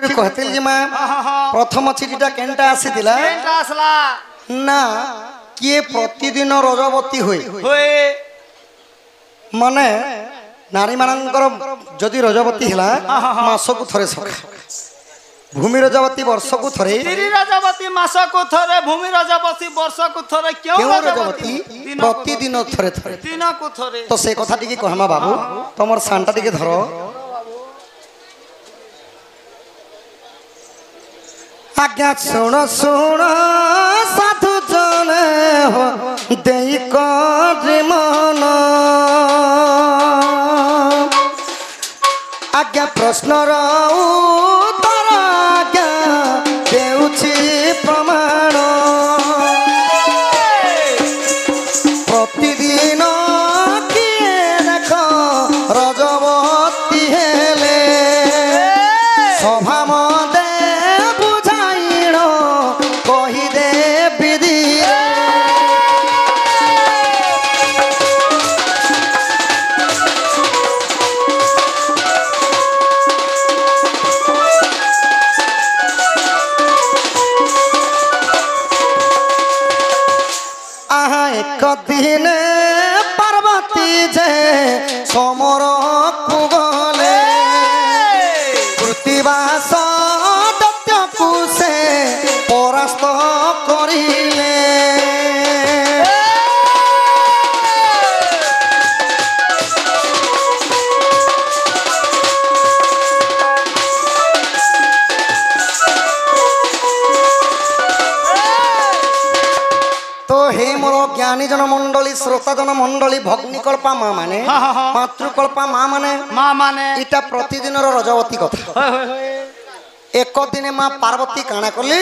करी कहतिल जे मां प्रथम चिठीटा केनटा आसीतिला केनटा आसला ना किए प्रतिदिन रजवती हुए होए माने नारी मानकर जदि रजवती हला मासकु थरे सखा भूमि रजवती वर्ष को थरे तिरी रजवती मास को थरे भूमि रजवती वर्ष को थरे क्यों रजवती प्रतिदिन थरे थरे दिन को थरे तो से कथा टिके कहमा बाबू तमर सांटा टिके धरो आज्ञा सुन सुन साधु जने हो देई कर मन आज्ञा प्रश्न उत्तर आज्ञा देउछि प्रमाण प्रतिदिन किए देख रजवती हेले सभा मदे बुझाइण कही दे विधि एक दिन पार्वती जे समर कुगले कृतिवास दत्य को से परास्त करिले तो हे मोर ज्ञानी जन मंडली श्रोता जन मंडली भग्निकल्पा माँ माने मातृकल्पा माँ माने इटा प्रतिदिन रजवती कथा एक दिन माँ पार्वती काना कले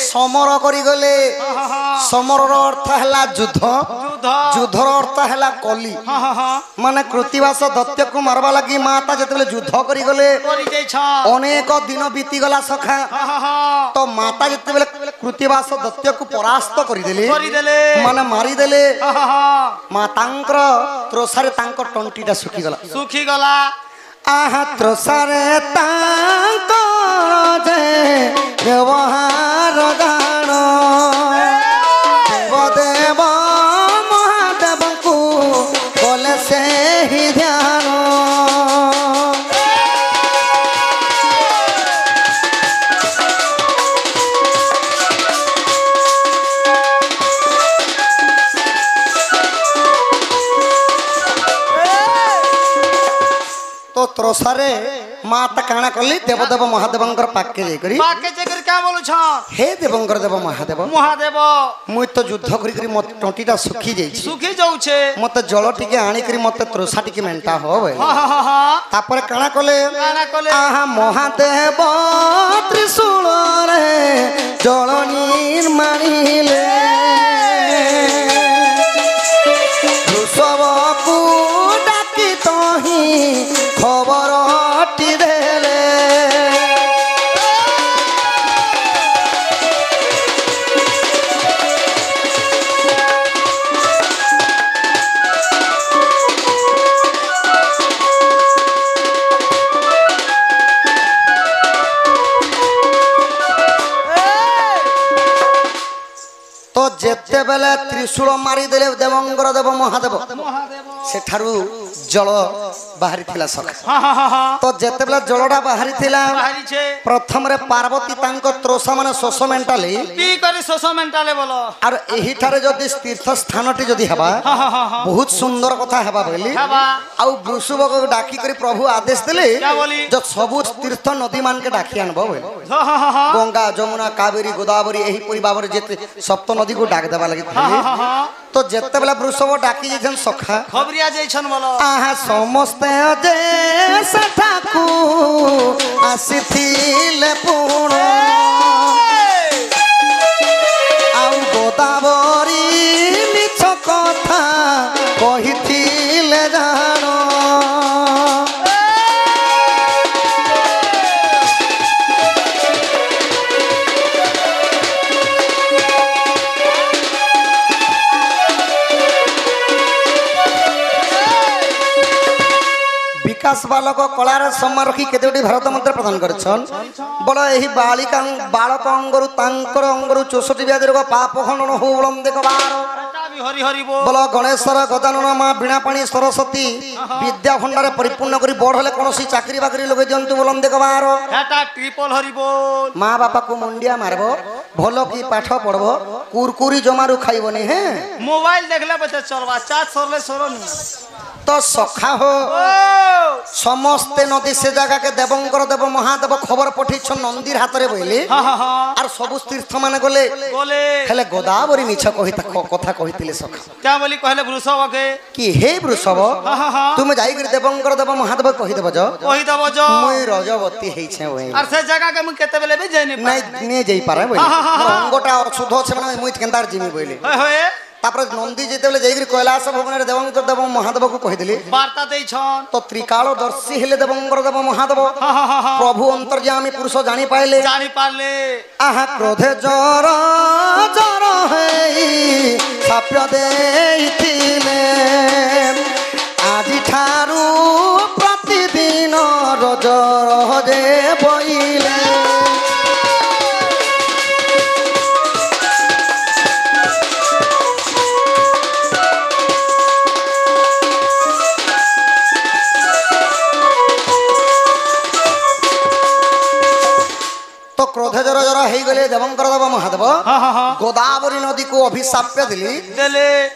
समर करी गले समर अर्थ है युद्ध युद्धर अर्थ है कली माने कृतिवास दत्य को मारवा लगी माता जिते युद्ध करी गले अनेक दिन बीती गला सखा तो माता जिते कृतिवास दत्य को परास्त करिदेले माने मारिदेले मातांकर त्रोसारे तांकर टंटीटा सुखी गला आहा त्रोसारे तांकर जे व्यवहार गान देव देव महादेव को बोले से ही ध्यान तो त्रोसारे माता काना कली देवदेव महादेवंकर पाके जेकरी क्या बोलु छ हे देवंकर देव महादेव मुई तो युद्ध करी करी मत टंटीटा सुखी जाउछे मते जल टिके आनी करी मते त्रोसा टिके मेंटा हो बे तापर काना कले आहा महादेव त्रिशूल रे जल निर्माणिले ऋषभ को डाकी तही खबर टी देले तो जेते बेले त्रिशूल मारी देले देवंगर देव महादेव सेठारु जल बाहरी थिला सखा तो जेते बेले जलडा बाहरी थिला प्रथम रे पार्वती तांको त्रोसा माने सोस मेंटाली की करी सोस मेंटाले बोलो और एही थारे जदी तीर्थ स्थानटी जदी हेबा बहुत सुंदर कथा हेबा बोली आ वृषभ को डाकी करी प्रभु आदेश देले जो सब तीर्थ नदी मान के डाकी आनबो गंगा जमुना कावेरी गोदावरी एही पुरी बाबर जेते सप्त नदी को डाक देबा लगी तो जेते बेला वृषभ डाकी जेछन सखा खबरिया जेछन बोलो आहा समस्त जे सठाकू आसीथिले पुण आउ गोदावरी मिछ कथा कहिथिले जानो विकास बालक कलार सम्मान रखी केतोटी भारत मंत्र प्रदान करछन बोलो एही बालिका बालक अंगरु तांकर अंगरु 64 व्याधि रोग पाप खंडन हो उलम देखो बार हरि हरि बोल बोलो गणेश्वर गजानन मां बीणापाणी सरस्वती विद्या भंडार परिपूर्ण करी बड़ हले कोनोसी चाकरी बाकरी लगे दियंतु बोलम देखो बार हेटा ट्रिपल हरि बोल मां बापा को मुंडिया मारबो भलो की पाठ पढ़बो कुरकुरी जमारू खाइबनी है मोबाइल देखले बच्चा चलवा चाट सरले सरन तो सखा हो समस्ते नदी से जगह के देवंकर देव महादेव खबर पठिछ नंदीर हाथ रे बोइले आर सब तीर्थ माने गले बोले हेले गोदावरी मिछ कहिता कथा कहितिले सखा क्या बोली कहले वृषभ के कि हे वृषभ तुम जाई कर देवंकर देव महादेव कहि देबो जो मुई रजवती हेइ छे ओइ आर से जगह के मु केते बेले भी जाई नै नै जाई पारे बोइले अंगटा अशुद्ध छे माने मुई केंदार जिमी बोइले होय तापर नंदी जेतेबेले जाई कर कैलाश भवन रे देवंकर देव महादेव को कहि दिले वार्ता देई छन तो त्रिकाल दर्शी हेले देवंकर देव महादेव प्रभु अंतर्यामी पुरुष जानी पारले आहा क्रोधे जर जर हेई साप्य देइथिले आदि ठारू प्रतिदिन रज रजे बइले तो क्रोधे जर जर हेई गले देवंकर देव महादेव गोदावरी नदी को अभिशाप दिली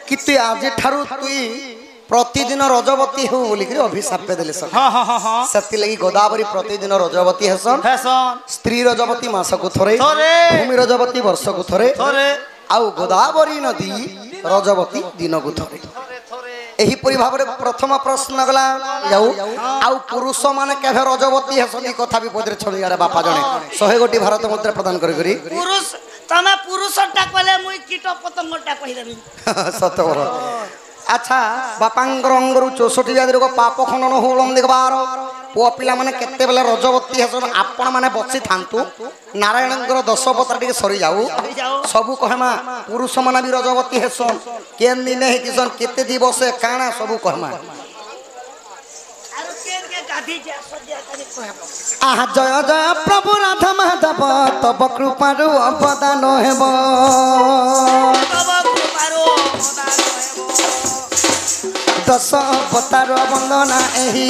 कि तु आज ठारू तुई प्रतिदिन रजवती हो बोली कि अभिशाप देले सब सेति लगी गोदावरी प्रतिदिन रजवती हेसन स्त्री रजवती मास को थरे भूमि रजवती वर्ष को थरे आउ गोदावरी नदी रजवती दिन को थरे एही परि भाबरे प्रथम प्रश्न गला जाऊ आउ पुरुष माने केभे रजवती हेसन ई कथा भी पदरे छली यार बापा जने 100 गोटी भारत मुद्रा प्रदान करी करी पुरुष तमे पुरुषटा कहले मुई कीट पतंगटा कहि देबी सत बर अच्छा बापांगर अंगरु 64 व्याधि रोग पाप खंडन होलम देखबार पुआ पिला माने केते बेले रजवती हेसन आपण माने बसी थांतु नारायणंगर 10 पत्र टिके सरी जाऊ सबु कहमा पुरुष माने भी रजवती हेसन केन दिन हे किसन केते दिवस काना सबु कहमा आहा जय जय प्रभु राधा माधव तब कृपारु अवदान हेबो दश अवतार वंदना एही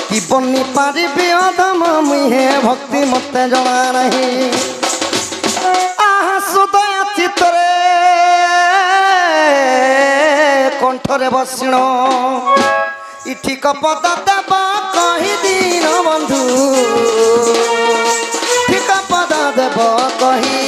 कि बनी पारिबे अधम मुहे भक्ति मते जणा नहीं आहा सुदय चित्तरे कंठरे बसिण इठी कपद देव कहि दीन बंधु ठीक पद देव कहि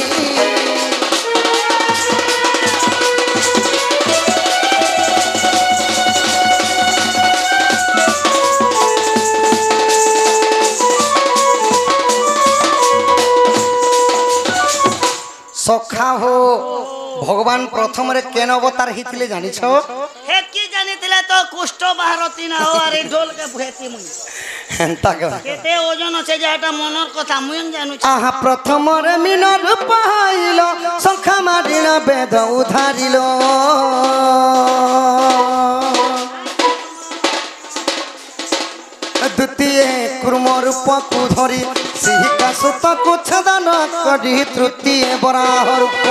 सखा हो भगवान प्रथम रे केन अवतार हिथिले जानि छ हे की जानितिले तो कुष्ठ भारती ना हो अरे ढोल के भेती मुई हेंता के केते ओजन छै जेटा मनर कथा मुई जानु छ आहा प्रथम रे मीन रूप हाइलो सखा माडिन वेद उधारिलो द्वितीय कुर्म रूप को धरी सिहिका सुत को छदन करी तृतीय बराह रूप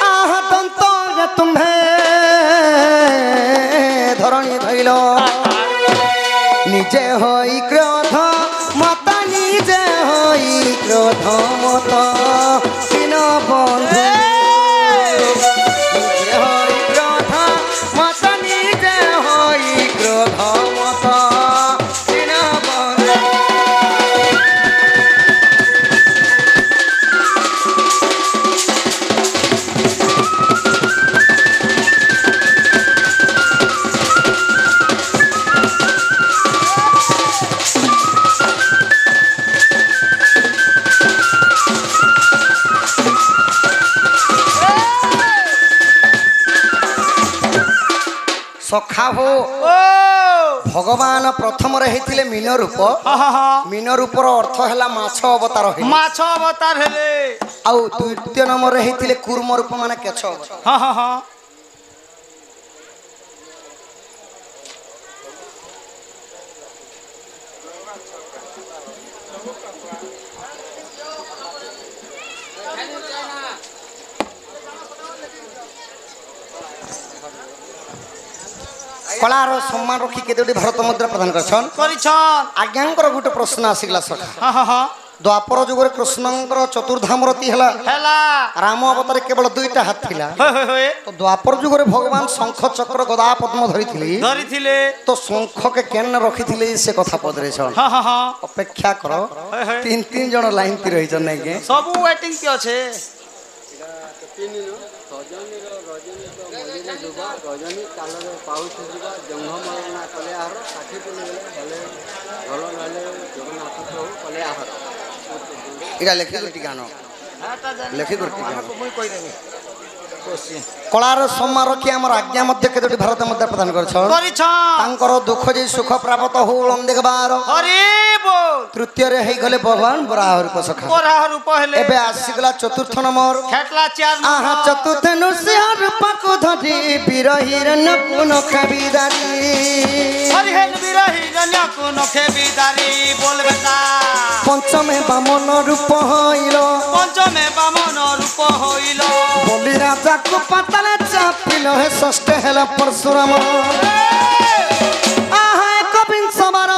आह दंत रे तुम्हे धरणी धइलो निजे होई क्रोध मत निजे होई क्रोध मत किन बंधु निजे होई क्रोध मत निजे होई क्रोध मत किन बंधु सखा हो भगवान प्रथम रे हेतिले मीन रूपर अर्थ हैला माछ अवतार हे माछ अवतार हेले आउ द्वितीय नंबर रे हेतिले कूर्म रूप माने केछ अवतार କଳାର ସମ୍ମାନ ରଖି କେତୋଟି ଭାରତ ମୁଦ୍ରା ପ୍ରଦାନ କରିଛନ୍ ଆଜ୍ଞାଙ୍କର ଗୋଟେ ପ୍ରଶ୍ନ ଆସିଲା ସଖା ଦ୍ୱାପର ଯୁଗରେ କୃଷ୍ଣଙ୍କର ଚତୁର୍ଧାମରତି ହେଲା ରାମ ଅବତାରେ କେବଳ ଦୁଇଟା ହାତ ଥିଲା ତ ଦ୍ୱାପର ଯୁଗରେ ଭଗବାନ ଶଙ୍ଖ ଚକ୍ର ଗଦା ପଦ୍ମ ଧରିଥିଲେ ତ ଶଙ୍ଖକେ କେନ ରଖିଥିଲେ ସେ କଥା ପଦରେଛନ୍ ଅପେକ୍ଷା କର ତିନି ଜଣ ଲାଇନ ତି ରହିଛନ୍ ନାଇଁ କେ ସବୁ ୱେଟିଂ ତି ଅଛେ ରଜନୀ କାଳରେ ପାଉଛୁ ଯିବା ଜଙ୍ଘ ମରଣା କଲେ ଆହାର ଷାଠି ପିଲେ ହେଲେ ଭଲ ହେଲେ ଜଗନ୍ନାଥ ପ୍ରଭୁ କଲେ ଆହାର ଏଇଟା ଲେଖିକରି ଟିକେ ଆଣ ଲେଖିକରି ଟିକେ ଆଣ କଳାର ସମ୍ମାନ ରଖି ଆମର ଆଜ୍ଞା ମଧ୍ୟ କେତୋଟି ଭାରତ ମୁଦ୍ରା ପ୍ରଦାନ କରିଛନ୍ ତାଙ୍କର ଦୁଃଖ ଯେ ସୁଖ ପ୍ରାପ୍ତ ହଉଳମ ଦେଖବାର ତୃତୀୟରେ ହେଇଗଲେ ଭଗବାନ ବରାହର ସଖା ଏବେ ଆସିଗଲା ଚତୁର୍ଥ ନମ୍ବର ଆହା ଚତୁର୍ଥ ନୃସିଂହ ରୂପକୁ ଧରି ବିରହିରଣ୍ୟ ନଖ ବିଦାରୀ ପଞ୍ଚମେ ବାମନ ରୂପ ହଇଲ বলি রাজাকু পাতালে চাপিল হে ষষ্ঠ হেলা পরশুরাম আহা একবিংশ বার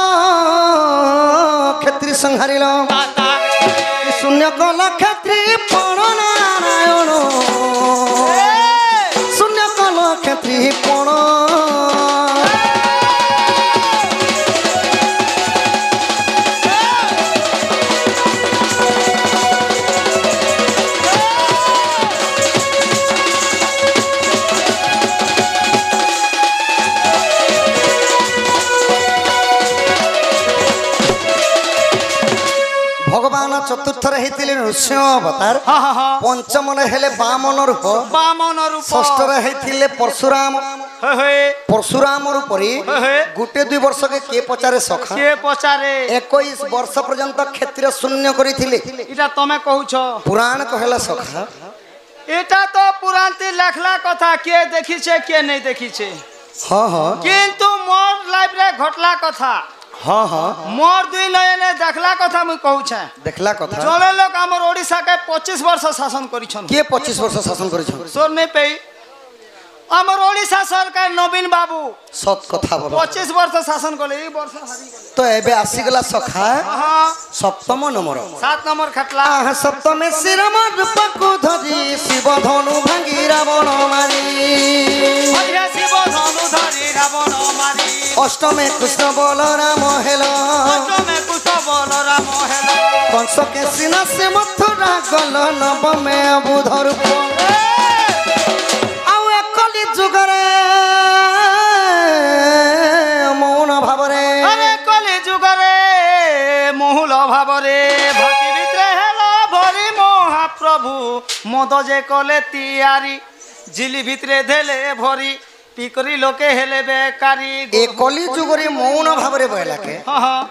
ক্ষেত্রী সংহারিল শূন্য কল ক্ষেত্রী পণ নারায়ণ শূন্য কল ক্ষেত্রী পণ ভগবান চতুর্থরে হইতিলে নৃসিংহ অবতার পঞ্চমরে হেলে বামন রূপ ষষ্ঠরে হইতিলে পরশুরাম পরশুরাম রূপরি গোটে 2 বর্ষকে কে পচারে সখা 21 বর্ষ পর্যন্ত ক্ষেত্রীয় শূন্য করিଥିଲେ এটা তুমি কହୁছ পুরাণ কহেলা সখা এটা তো পুরাণতে লেখলা কথা কে দেখিছে কে নাই দেখিছে কিন্তু মোর লাইফ রে ঘটলা কথা मोर दुई नयने देखला कथा मुई कहूछे देखला कथा जोले लोग हमर ओडिसा के 25 वर्ष शासन करिछन के 25 वर्ष शासन करिछन सोर नै पेई हमर ओडिसा सरकार नवीन बाबू सत कथा बोल 25 वर्ष शासन करले ई वर्ष हारी गले तो एबे आसी गला सखा सप्तम नंबर 7 नंबर खटला सप्तमे श्रीराम रूप को धरि शिव धनु भांगी रावण मारी हरिया शिव धनु धरि रावण मारी अष्टमे कृष्ण बलराम हेलो कंस के सीना से मथुरा गल नवमे बुधर आउ एकली जुगरे मौन भावरे कली जुगरे मोहुल भावरे भक्ति भितरे हेलो भरी महाप्रभु मद जे कले तियारी झिली भितरे देले भरी पिकरी लोके हेले बेकारी ए कली जुगरे मौन भावरे बहला के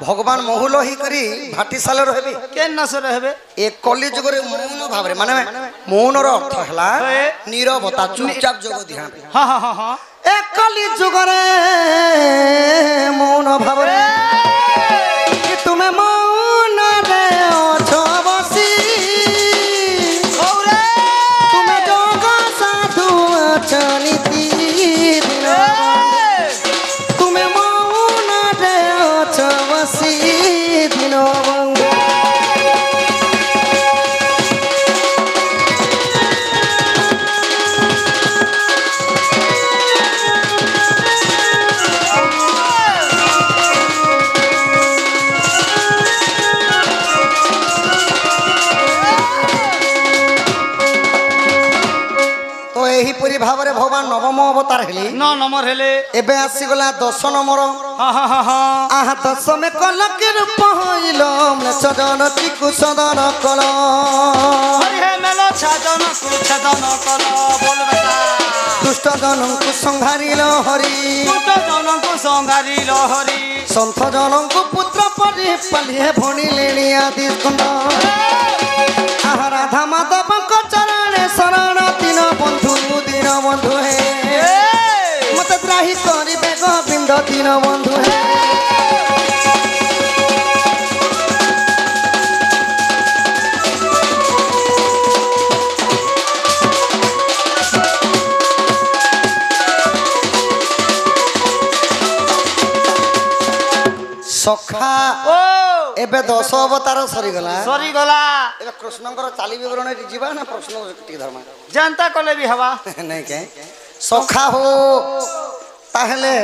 भगवान मोहुल ही करी भाटी साल रहबे केन न से रहबे ए कली जुगरे मौन भावरे माने मौन रो अर्थ हला नीरवता चुपचाप जग ध्यान ए कली जुगरे मौन भावरे कि तुम्हें मौन रे अछो बसी तुम्हें जोग साधु अचनिति तुम्हें मौन रे अछो बसी दिन एहीपरि भाव में भगवान नवम अवतार हेले 9 नंबर हेले एबे आसी गला 10 नंबर आहा 10 में कलक रूप होइलो सजन टिकु सदन कल हरि हे मेलो छाजन कु छदन कल बोल बेटा दुष्ट जनन को संहारिलो हरि दुष्ट जनन को संहारिलो हरि संत जनन को पुत्र परि पलिए भणी लेणी आदि स्कंद आहा राधा माधव को चरण शरण तीन बंधु हे मत त्राही करिबे गोविंद तीन बंधु हे ସଖା ଓ ଏବେ 10 ଅବତାର ସରିଗଲା ସରିଗଲା ଏବେ କୃଷ୍ଣଙ୍କର ଚାଲି ବିବରଣୀ ଯିବା ନା ପ୍ରଶ୍ନ ଟିକେ ଧର୍ମା ଜାନ୍ତା କଲେ ବି ହବା ନାଇଁ କେ ସଖା ହୋ ତାହେଲେ